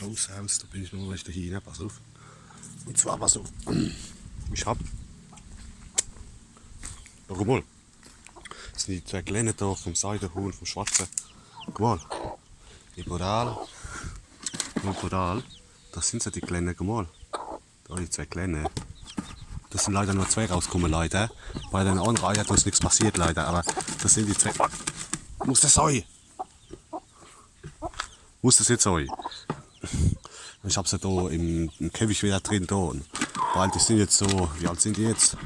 Haus, da bin ich noch richtig hin, pass auf. Und zwar, pass auf, ich hab, da guck mal, das sind die zwei Kleinen da vom Seidenhuhn, vom Schwarzen. Guck mal, wie brutal, das sind so die Kleinen, guck mal, da die zwei Kleinen. Das sind leider nur zwei rausgekommen, leider. Bei den anderen Eiern ist nichts passiert, leider, aber das sind die zwei. Muss das sein? Muss das jetzt sein? Ich habe sie da im Käfig wieder drin da. Weil die sind jetzt so, wie alt sind die jetzt?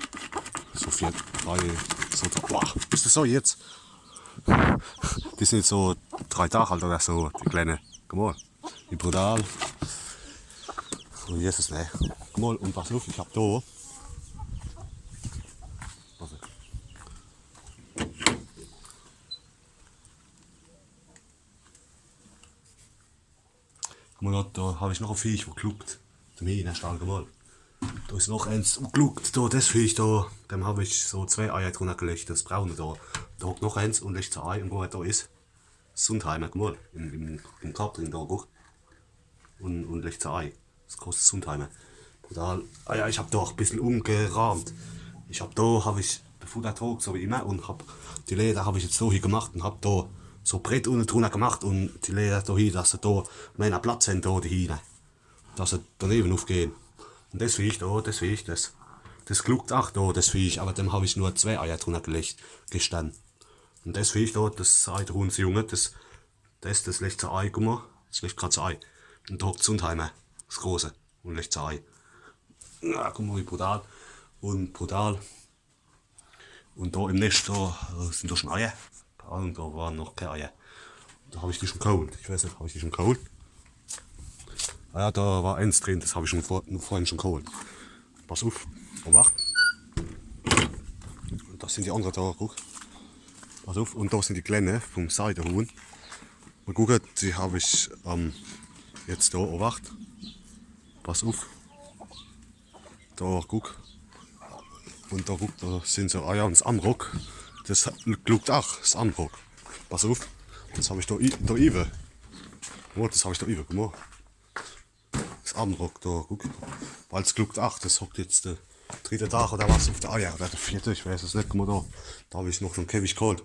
So 4, 3, so, boah, ist das so jetzt? Die sind jetzt so 3 Tage alt oder so, die Kleinen. Guck mal, wie brutal. Und jetzt ist es ne. Guck mal, und pass auf, ich hab da. Guck mal, da habe ich noch ein Viech, das geluckt. Dem hier in der Stall, guck mal. Da ist noch eins geluckt, da, das Viech da. Dem habe ich so 2 Eier drunter gelegt, das braune da. Da hockt noch eins und legt 2 Eier und wo er da ist. Sundheimer, guck mal, im Korb drin da, guck. Und legt 2 Eier. Das große Sundheimer. Brutal. Ah ja, ich habe da auch ein bisschen umgerahmt. Habe ich den Futtertrog, so wie immer, und hab die Leder habe ich jetzt so hier gemacht und hab da so Brett unten drunter gemacht und die Leder da hier, dass sie da meiner Platz haben, da die hinein. Dass sie daneben aufgehen. Und das Viech da, das gluckt auch da, das Viech, aber dem habe ich nur 2 Eier drunter gelegt, gestanden. Und das Viech da, das Seidenhuhnsjunge, das legt 2 Ei, guck mal, das legt gerade 2 Ei. Und da hockt Sundheimer, das große, und legt 2 Ei. Ja, guck mal, wie brutal. Und brutal. Und da im Nest, da sind da schon Eier. Und da waren noch keine Eier. Da habe ich die schon geholt. Ich weiß nicht, habe ich die schon geholt? Ah ja, da war eins drin, das habe ich vorhin schon geholt. Pass auf, wacht. Und das sind die anderen da, guck. Pass auf, und da sind die Kleinen vom Seidenhuhn. Und guck, die habe ich jetzt da erwacht. Pass auf. Da, guck. Und da, guck, da sind so Eier und das Amrock. Das gluckt auch, das Amrock. Pass auf. Das habe ich da Ive. Oh, das habe ich da Ive, guck mal. Das Amrock da, guck. Weil es gluckt auch, das hockt jetzt der 3. Tag oder was auf der Eier. Oder der 4., ich weiß es nicht, guck mal da. Da habe ich noch so einen Käfig geholt.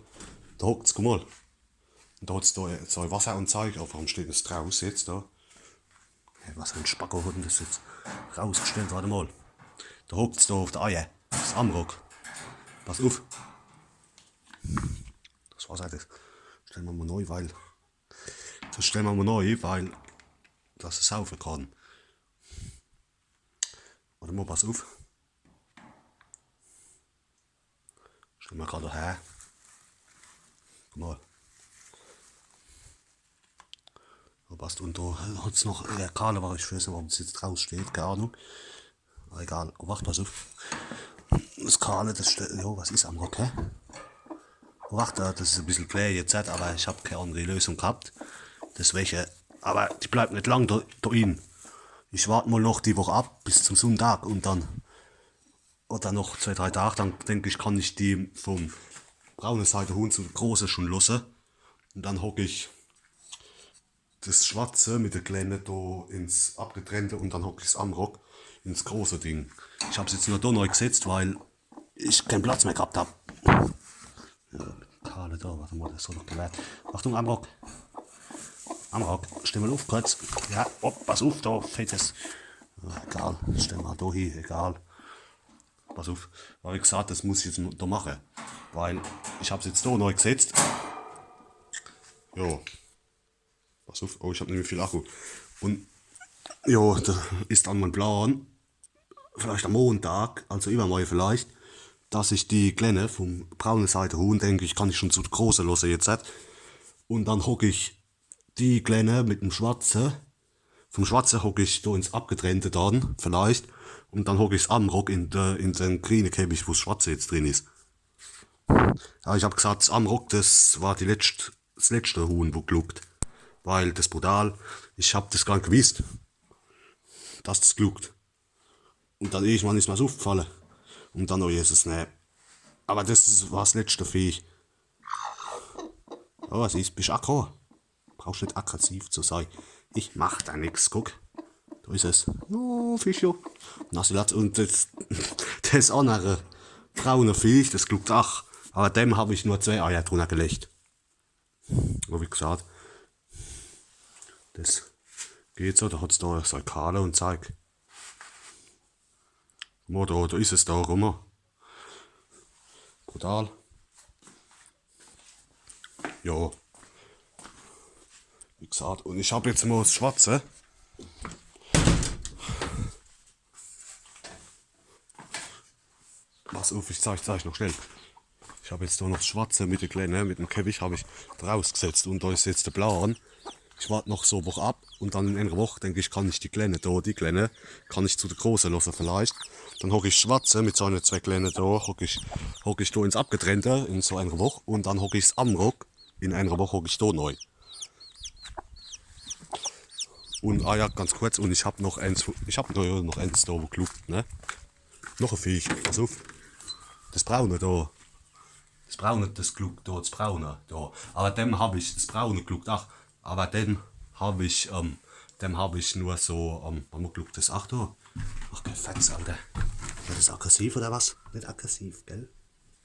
Da hockt es, guck mal. Und da hat es da so Wasser und Zeug. Auf warum steht das draus jetzt da? Hey, was ein Spacko hat denn das jetzt rausgestellt, warte mal. Da hockt es da auf der Eier. Das Amrock. Pass auf. Das Wasser, das stellen wir mal neu, weil. Das stellen wir mal neu, weil. Das es saufen kann. Warte mal, pass auf. Stellen wir gerade her. Guck mal. Da passt, und da hat es noch der Kahle, war ich weiß nicht, warum es jetzt draus steht, keine Ahnung. Aber egal, wacht, pass auf. Das Kahle, das steht, jo, was ist am Rock, hä? Wacht, das ist ein bisschen klar jetzt, aber ich habe keine andere Lösung gehabt. Deswegen, aber die bleibt nicht lang da in. Ich warte mal noch die Woche ab, bis zum Sonntag, und dann, oder noch 2, 3 Tage, dann denke ich, kann ich die vom braunen Seidenhuhn zu große schon lassen. Und dann hocke ich das Schwarze mit der Kleine da ins Abgetrennte und dann hocke ich das Amrock ins große Ding. Ich habe es jetzt nur da neu gesetzt, weil ich keinen Platz mehr gehabt habe. Ja, Karle da, warte mal, das soll doch gewährt. Achtung, Amrock. Amrock, stell mal auf kurz. Ja, oh, pass auf, da fällt es. Ja, egal, stell mal da hin, egal. Pass auf, habe ich gesagt, das muss ich jetzt da machen. Weil ich habe es jetzt da neu gesetzt. Ja. Pass auf, oh, ich habe nämlich viel Akku. Und ja, da ist dann mein Plan, vielleicht am Montag, also übermorgen vielleicht, dass ich die Kleine vom braunen Seidenhuhn, denke ich, kann ich schon zu der großen lassen jetzt. Und dann hocke ich die Kleine mit dem Schwarzen, vom Schwarzen hocke ich da ins Abgetrennte dann, vielleicht. Und dann hocke ich das Amrock in den grünen Käfig, wo das Schwarze jetzt drin ist. Ja, ich habe gesagt, das Amrock, das war das letzte Huhn, wo gluckt. Weil das brutal, ich habe das gar nicht gewusst, dass das gluckt. Und dann irgendwann ist mir so aufgefallen. Und dann, oh Jesus, ne. Aber das war das letzte Viech. Oh, was ist? Bist du aggro? Brauchst nicht aggressiv zu sein. Ich mach da nix, guck. Da ist es. Oh, Fischchen. Und das andere braune Viech, das guckt auch. Aber dem habe ich nur 2 Eier drunter gelegt. Aber wie gesagt, das geht so, da hat es da so Kale und Zeug. Da ist es da rum. Brutal. Ja. Wie gesagt, und ich habe jetzt mal das Schwarze. Pass auf, ich zeige noch schnell. Ich habe jetzt da noch das Schwarze mit der Kleine, mit dem Käfig habe ich draus gesetzt und da ist jetzt der Blaue. Ich warte noch so eine Woche ab und dann in einer Woche, denke ich, kann ich die Kleine kann ich zu der Großen lassen vielleicht. Dann hocke ich Schwarze mit seinen 2 Kleinen da, hocke ich da ins Abgetrennte in so einer Woche und dann hocke ich es am Rock, in einer Woche hocke ich da neu. Und ja, ganz kurz, und ich habe noch eins da, wo klugt, ne? Noch ein Viech, pass auf. Das Braune da. Das Braune, das klugt da, das Braune da. Aber dem habe ich, das Braune klugt auch. Aber dem habe ich nur so, man klugt das auch da. Ach, kein Fetz, Alter. Das ist aggressiv oder was? Nicht aggressiv, gell?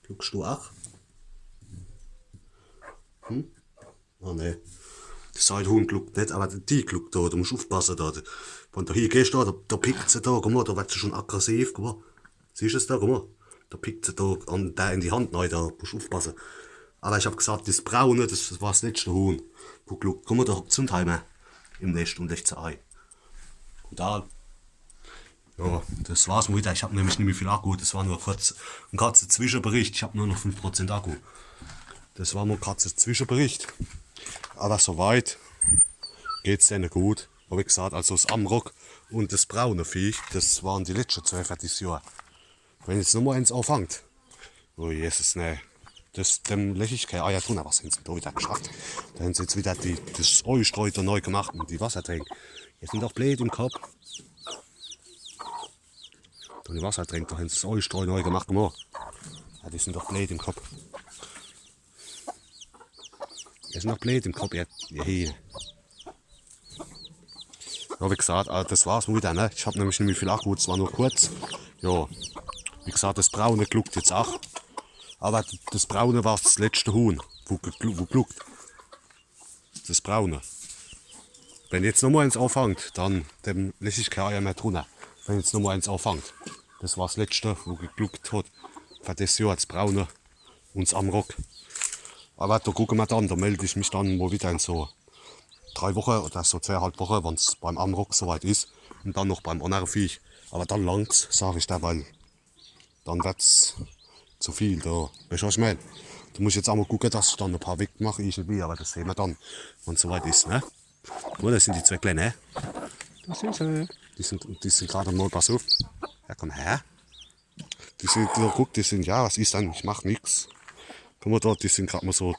Klugst du auch? Oh ne. Das Huhn klugt nicht, aber die klugt da, du musst aufpassen da. Wenn du hier gehst, da pickt sie da, guck mal, da wird sie schon aggressiv, guck mal. Siehst du es da, guck mal. Da pickt sie da an der in die Hand rein, da musst du aufpassen. Aber ich habe gesagt, das Braune, das war das letzte Huhn. Wo klugt, guck mal, da hockt zum Teil im Nest und legt sie ein. Brutal. Ja, das war's mal wieder. Ich habe nämlich nicht mehr viel Akku, das war nur kurz ein kurzer Zwischenbericht. Ich habe nur noch 5% Akku. Das war nur ein kurzer Zwischenbericht. Aber soweit geht's denen gut. Aber wie gesagt, also das Amrock und das braune Viech, das waren die letzten 2 für dieses Jahr. Wenn jetzt nochmal eins anfängt, oh Jesus, ne, dem lächle ich keine Eier tun, aber was haben sie da wieder geschafft? Da haben sie jetzt wieder das Eustreuter neu gemacht und die Wassertränke. Jetzt sind doch blöd im Kopf. Da die Wassertränke, da haben sie das Eustreu neu gemacht. Ja, die sind doch blöd im Kopf. Die sind doch blöd im Kopf, ihr hier. Ja, wie gesagt, das war's mal wieder, ne? Ich habe nämlich nicht mehr viel Akku, es war nur kurz. Ja, wie gesagt, das Braune gluckt jetzt auch. Aber das Braune war das letzte Huhn, wo gluckt. Das Braune. Wenn jetzt noch mal eins anfängt, dann dem lässt ich keine Eier mehr drunter. Wenn jetzt noch mal eins anfängt. Das war das letzte, wo gegluckt hat. Für das Jahr das Braune und das Amrock. Aber da gucken wir dann, da melde ich mich dann mal wieder in so 3 Wochen oder so 2,5 Wochen, wenn es beim Amrock soweit ist. Und dann noch beim anderen Viech. Aber dann langt's, sage ich da, weil dann wird's zu viel. Da, weißt du, was ich meine? Da muss ich jetzt auch mal gucken, dass ich dann ein paar wegmache, irgendwie, aber das sehen wir dann, wenn es soweit ist. Ne? Oh, das sind die 2 Kleinen. Das sind sie. Die sind gerade mal, pass auf. Ja, komm her. Die sind, guck, die sind, ja, was ist denn? Ich mach nix. Guck mal dort, die sind gerade mal so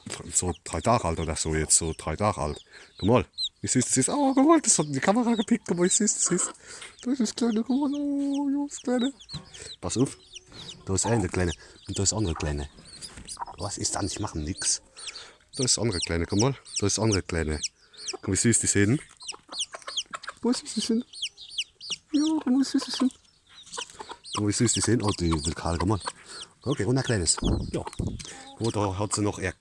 3 Tage alt oder so, jetzt so 3 Tage alt. Guck mal, wie süß das ist. Oh, guck mal, das hat in die Kamera gepickt, guck mal, wie süß das ist. Da ist das Kleine, guck mal, oh, ja, das Kleine. Pass auf, da ist der Kleine und da ist der andere Kleine. Was ist denn? Ich mache nix. Da ist das andere Kleine, guck mal, da ist das andere Kleine. Guck mal, wie süß die sind. Wo ist die sind? Ja, guck mal, wie süß die sind. Guck mal, wie süß die sind. Oh, die will Karl, guck mal. Okay, und ein kleines. Ja. Oh, da hat sie noch eine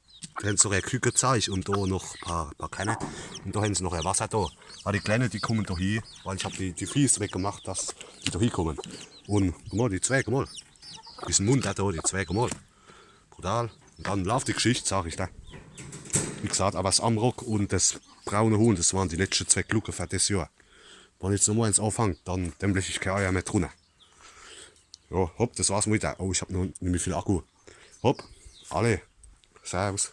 Kühe gezeigt und da noch ein paar Kämme. Und da haben sie noch ein Wasser da. Aber die Kleinen, die kommen da hin, weil ich habe die Fies weggemacht, dass die da hinkommen. Und guck mal, die 2, guck mal. Die sind Mund da, die 2, guck mal. Brutal. Und dann läuft die Geschichte, sag ich da. Wie gesagt, aber das Amrock und das braune Huhn, das waren die letzten 2 Glucken für das Jahr. Wenn jetzt noch mal eins anfängt, dann lässt ich keine Eier mehr drunter. Ja, hopp, das war's mal wieder. Oh, ich habe noch nicht mehr viel Akku. Hopp, alle. Servus.